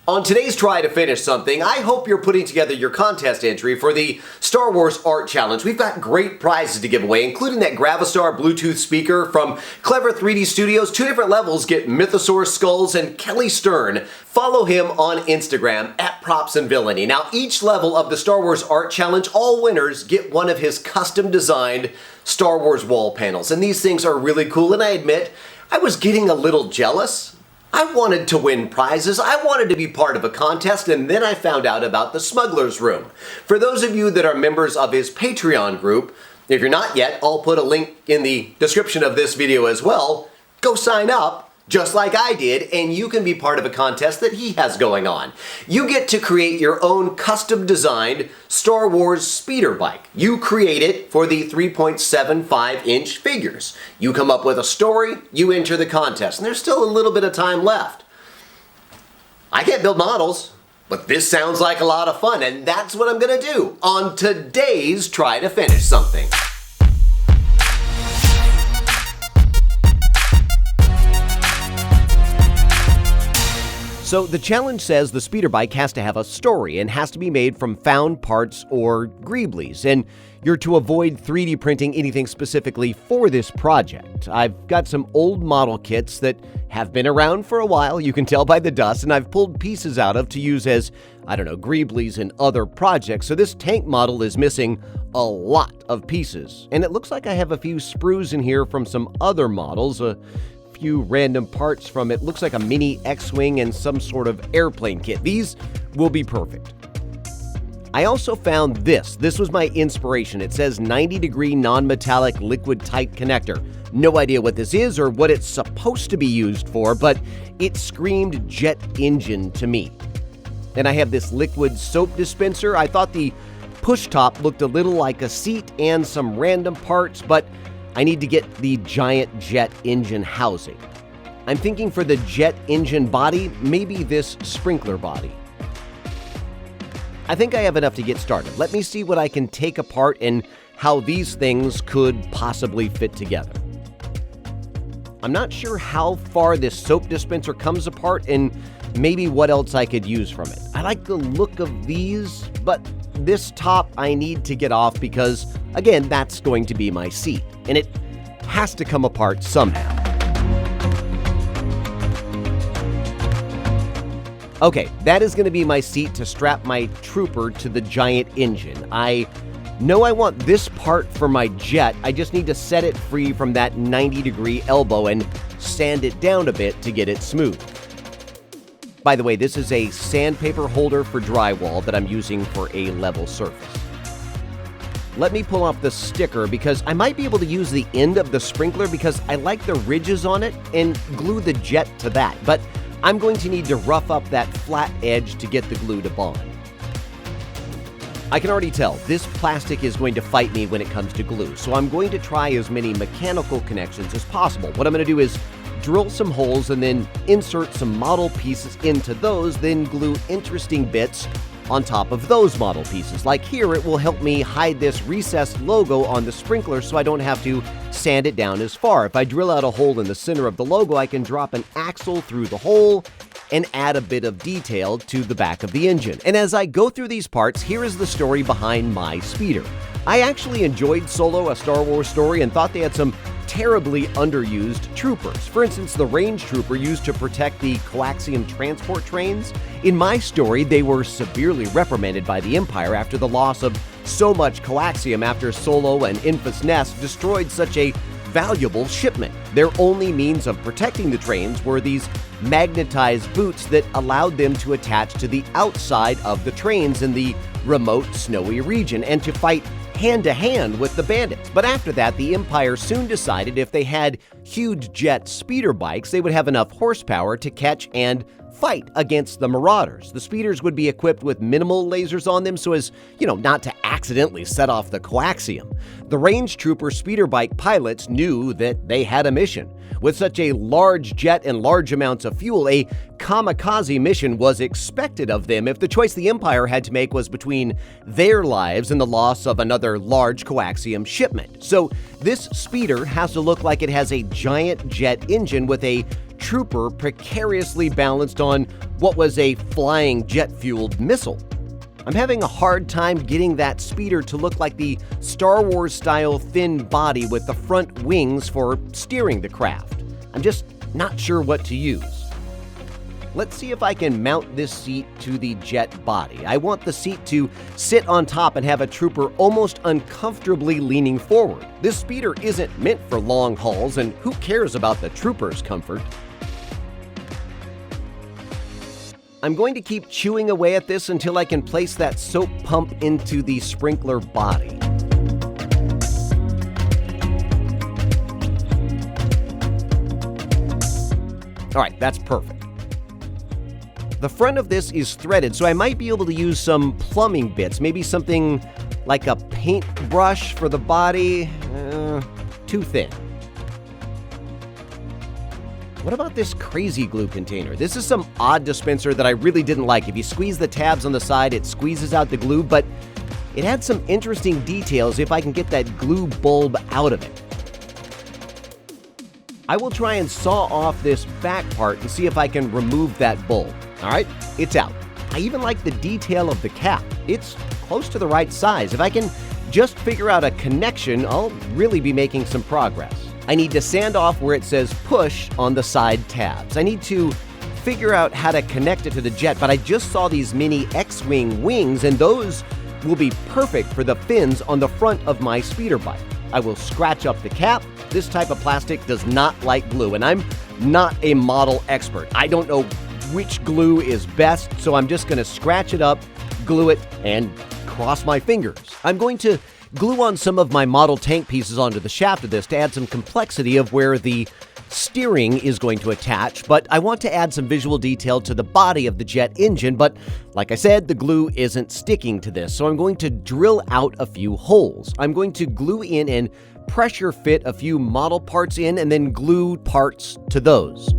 On today's Try to Finish Something, I hope you're putting together your contest entry for the Star Wars Art Challenge. We've got great prizes to give away, including that Gravastar Bluetooth speaker from Clever 3D Studios. 2 different levels get Mythosaur skulls and Kelly Sterne. Follow him on Instagram at Props and Villainy. Now, each level of the Star Wars Art Challenge, all winners get one of his custom-designed Star Wars wall panels. And these things are really cool, and I admit, I was getting a little jealous. I wanted to win prizes, I wanted to be part of a contest, and then I found out about the Smuggler's Room. For those of you that are members of his Patreon group, if you're not yet, I'll put a link in the description of this video as well. Go sign up, just like I did, and you can be part of a contest that he has going on. You get to create your own custom-designed Star Wars speeder bike. You create it for the 3.75-inch figures. You come up with a story, you enter the contest, and there's still a little bit of time left. I can't build models, but this sounds like a lot of fun, and that's what I'm gonna do on today's Try to Finish Something. So the challenge says the speeder bike has to have a story and has to be made from found parts or greeblies, and you're to avoid 3D printing anything specifically for this project. I've got some old model kits that have been around for a while, you can tell by the dust, and I've pulled pieces out of to use as, greeblies in other projects. So this tank model is missing a lot of pieces, and it looks like I have a few sprues in here from some other models, few random parts from it looks like a mini X-Wing and some sort of airplane kit. These will be perfect. I also found this. This was my inspiration. It says 90-degree non-metallic liquid tight connector. No idea what this is or what it's supposed to be used for, but it screamed jet engine to me. Then I have this liquid soap dispenser. I thought the push top looked a little like a seat and some random parts, but I need to get the giant jet engine housing. I'm thinking for the jet engine body, maybe this sprinkler body. I think I have enough to get started. Let me see what I can take apart and how these things could possibly fit together. I'm not sure how far this soap dispenser comes apart and maybe what else I could use from it. I like the look of these, but this top I need to get off because, again, that's going to be my seat, and it has to come apart somehow. Okay, that is going to be my seat to strap my trooper to the giant engine. I know I want this part for my jet. I just need to set it free from that 90-degree elbow and sand it down a bit to get it smooth. By the way, this is a sandpaper holder for drywall that I'm using for a level surface. Let me pull off the sticker because I might be able to use the end of the sprinkler because I like the ridges on it and glue the jet to that, but I'm going to need to rough up that flat edge to get the glue to bond. I can already tell this plastic is going to fight me when it comes to glue, so I'm going to try as many mechanical connections as possible. What I'm going to do is drill some holes and then insert some model pieces into those, then glue interesting bits on top of those model pieces. Like here, it will help me hide this recessed logo on the sprinkler so I don't have to sand it down as far. If I drill out a hole in the center of the logo, I can drop an axle through the hole and add a bit of detail to the back of the engine. And as I go through these parts, here is the story behind my speeder. I actually enjoyed Solo, a Star Wars story, and thought they had some terribly underused troopers. For instance, the range trooper used to protect the coaxium transport trains. In my story, they were severely reprimanded by the Empire after the loss of so much coaxium after Solo and Enfys Nest destroyed such a valuable shipment. Their only means of protecting the trains were these magnetized boots that allowed them to attach to the outside of the trains in the remote snowy region and to fight hand-to-hand with the bandits. But after that, the Empire soon decided if they had huge jet speeder bikes, they would have enough horsepower to catch and fight against the Marauders. The speeders would be equipped with minimal lasers on them so as, not to accidentally set off the coaxium. The range trooper speeder bike pilots knew that they had a mission. With such a large jet and large amounts of fuel, a kamikaze mission was expected of them if the choice the Empire had to make was between their lives and the loss of another large coaxium shipment. So this speeder has to look like it has a giant jet engine with a trooper precariously balanced on what was a flying jet-fueled missile. I'm having a hard time getting that speeder to look like the Star Wars-style thin body with the front wings for steering the craft. I'm just not sure what to use. Let's see if I can mount this seat to the jet body. I want the seat to sit on top and have a trooper almost uncomfortably leaning forward. This speeder isn't meant for long hauls, and who cares about the trooper's comfort? I'm going to keep chewing away at this until I can place that soap pump into the sprinkler body. All right, that's perfect. The front of this is threaded, so I might be able to use some plumbing bits, maybe something like a paintbrush for the body. Too thin. What about this crazy glue container? This is some odd dispenser that I really didn't like. If you squeeze the tabs on the side, it squeezes out the glue, but it had some interesting details if I can get that glue bulb out of it. I will try and saw off this back part and see if I can remove that bulb. All right, it's out. I even like the detail of the cap. It's close to the right size. If I can just figure out a connection, I'll really be making some progress. I need to sand off where it says push on the side tabs. I need to figure out how to connect it to the jet, but I just saw these mini X-Wing wings, and those will be perfect for the fins on the front of my speeder bike. I will scratch up the cap. This type of plastic does not like glue, and I'm not a model expert. I don't know which glue is best, so I'm just going to scratch it up, glue it, and cross my fingers. I'm going to glue on some of my model tank pieces onto the shaft of this to add some complexity of where the steering is going to attach, but I want to add some visual detail to the body of the jet engine, but like I said, the glue isn't sticking to this, so I'm going to drill out a few holes. I'm going to glue in and pressure fit a few model parts in and then glue parts to those.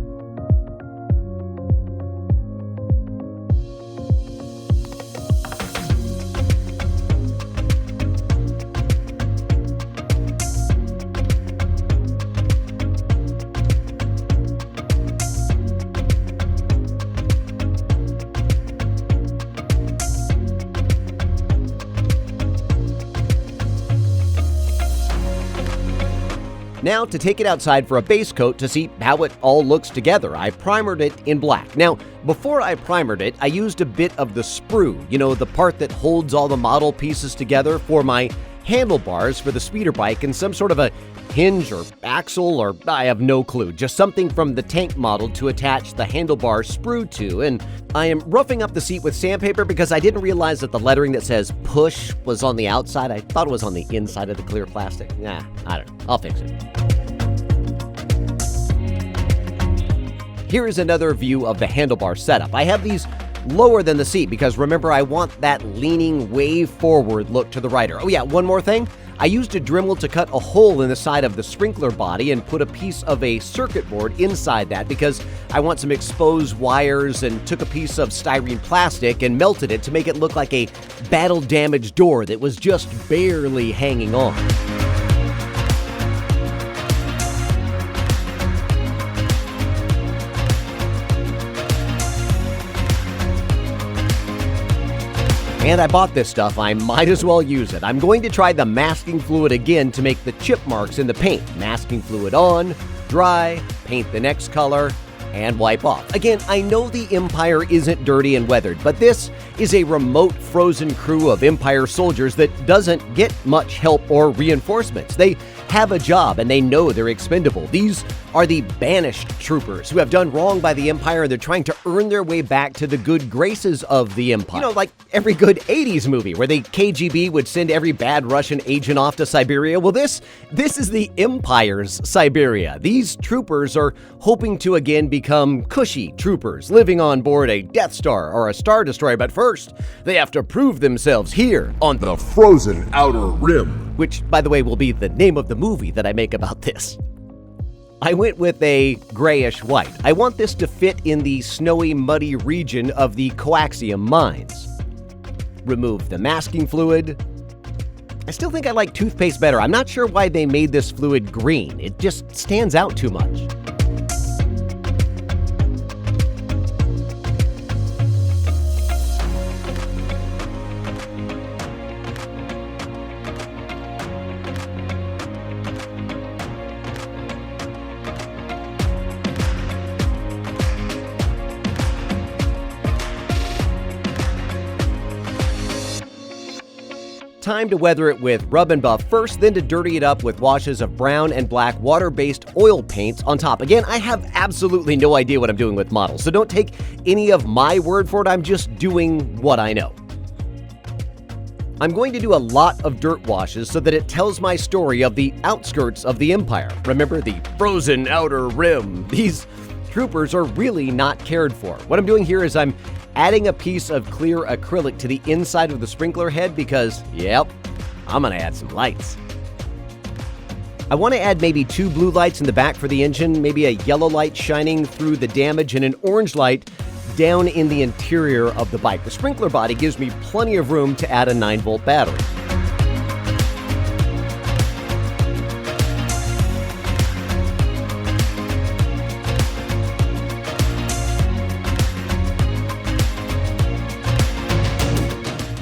Now, to take it outside for a base coat to see how it all looks together, I primered it in black. Now, before I primered it, I used a bit of the sprue, you know, the part that holds all the model pieces together for my handlebars for the speeder bike, and some sort of a hinge or axle, or I have no clue, just something from the tank model to attach the handlebar sprue to. And I am roughing up the seat with sandpaper because I didn't realize that the lettering that says push was on the outside. I thought it was on the inside of the clear plastic. Nah, I don't know. I'll fix it. Here is another view of the handlebar setup. I have these lower than the seat because remember, I want that leaning way forward look to the rider. Oh yeah, one more thing. I used a Dremel to cut a hole in the side of the sprinkler body and put a piece of a circuit board inside that because I want some exposed wires, and took a piece of styrene plastic and melted it to make it look like a battle-damaged door that was just barely hanging on. And I bought this stuff, I might as well use it. I'm going to try the masking fluid again to make the chip marks in the paint. Masking fluid on, dry, paint the next color, and wipe off. Again, I know the Empire isn't dirty and weathered, but this is a remote frozen crew of Empire soldiers that doesn't get much help or reinforcements. They have a job and they know they're expendable. These are the banished troopers who have done wrong by the Empire, and they're trying to earn their way back to the good graces of the Empire. You know, like every good 80s movie where the KGB would send every bad Russian agent off to Siberia. Well, this is the Empire's Siberia. These troopers are hoping to again become cushy troopers, living on board a Death Star or a Star Destroyer, but first, they have to prove themselves here on the frozen outer rim. Which, by the way, will be the name of the movie that I make about this. I went with a grayish white. I want this to fit in the snowy, muddy region of the coaxium mines. Remove the masking fluid. I still think I like toothpaste better. I'm not sure why they made this fluid green. It just stands out too much. time to weather it with rub and buff first, then to dirty it up with washes of brown and black water-based oil paints on top. Again, I have absolutely no idea what I'm doing with models, so don't take any of my word for it. I'm just doing what I know. I'm going to do a lot of dirt washes so that it tells my story of the outskirts of the Empire. Remember the frozen outer rim? These troopers are really not cared for. What I'm doing here is I'm adding a piece of clear acrylic to the inside of the sprinkler head because, yep, I'm gonna add some lights. I want to add maybe 2 blue lights in the back for the engine, maybe a yellow light shining through the damage, and an orange light down in the interior of the bike. The sprinkler body gives me plenty of room to add a 9-volt battery.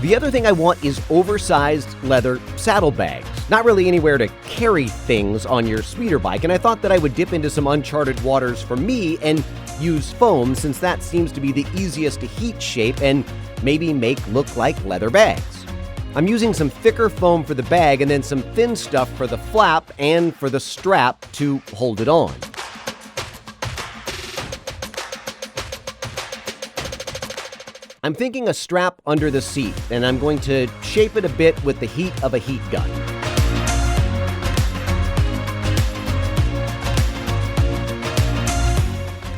The other thing I want is oversized leather saddlebags. Not really anywhere to carry things on your speeder bike, and I thought that I would dip into some uncharted waters for me and use foam, since that seems to be the easiest to heat shape and maybe make look like leather bags. I'm using some thicker foam for the bag and then some thin stuff for the flap and for the strap to hold it on. I'm thinking a strap under the seat, and I'm going to shape it a bit with the heat of a heat gun.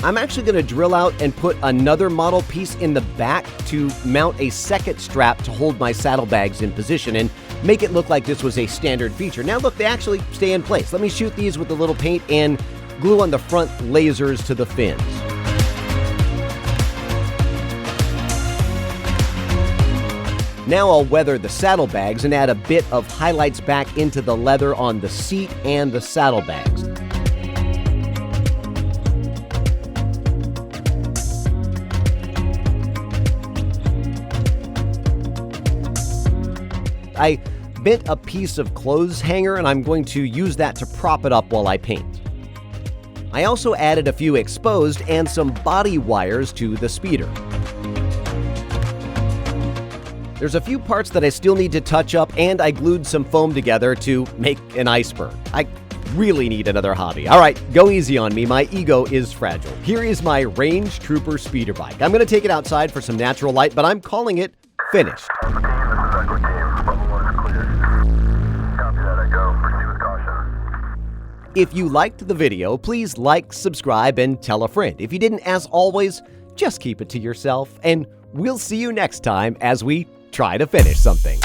I'm actually going to drill out and put another model piece in the back to mount a second strap to hold my saddlebags in position and make it look like this was a standard feature. Now look, they actually stay in place. Let me shoot these with a little paint and glue on the front lasers to the fins. Now I'll weather the saddlebags and add a bit of highlights back into the leather on the seat and the saddlebags. I bent a piece of clothes hanger and I'm going to use that to prop it up while I paint. I also added a few exposed and some body wires to the speeder. There's a few parts that I still need to touch up, and I glued some foam together to make an iceberg. I really need another hobby. All right, go easy on me. My ego is fragile. Here is my Range Trooper speeder bike. I'm going to take it outside for some natural light, but I'm calling it finished. If you liked the video, please like, subscribe, and tell a friend. If you didn't, as always, just keep it to yourself, and we'll see you next time as we try to finish something.